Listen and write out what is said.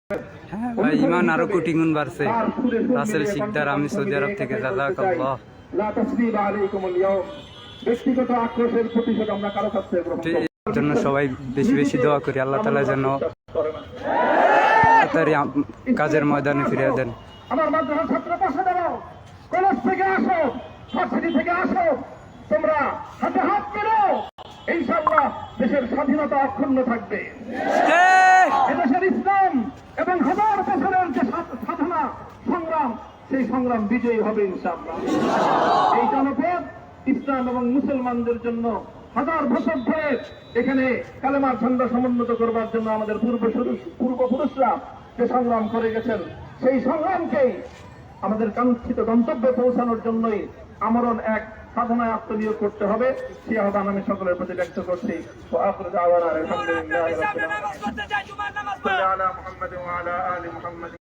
হ্যাঁ ভাই, ইমান আরো কোটি গুণ বাড়ছে। রাসেল শিকদার, আমি সৌদি আরব থেকে। জাযাকাল্লাহ। ব্যক্তিগত আক্রোশের প্রতিশোধ আমরা কারো কাছ থেকে গ্রহণ করব না। জন্য সবাই বেশি বেশি দোয়া করি, আল্লাহ তাআলা যেন তাড়াতাড়ি কাজের ময়দানে ফিরে দেন। আমার মাদ্রাসা ছাত্র পাশে দাঁড়াও, কলেজ থেকে আসো, ভার্সিটি থেকে আসো, তোমরা হাতে হাত মেলো, ইনশাআল্লাহ দেশের স্বাধীনতা অক্ষুণ্ণ থাকবে। এদেশের ইসলাম এবং হাজার বছরের যে সাধনা সংগ্রাম, সেই সংগ্রাম বিজয়ী হবে ইনশাআল্লাহ। এই জনপদ ইসলাম এবং মুসলমানদের জন্য হাজার বছর ধরে এখানে কালেমার ঝান্ডা সমুন্নত করবার জন্য আমাদের পূর্বপুরুষরা যে সংগ্রাম করে গেছেন, সেই সংগ্রামকেই আমাদের কাঙ্ক্ষিত গন্তব্যে পৌঁছানোর জন্যই আমরণ এক সাধনায় আত্মনিয়োগ করতে হবে। সেই আহ্বান আমি সকলের প্রতি ব্যক্ত করছি। আলহামদুলিল্লাহ।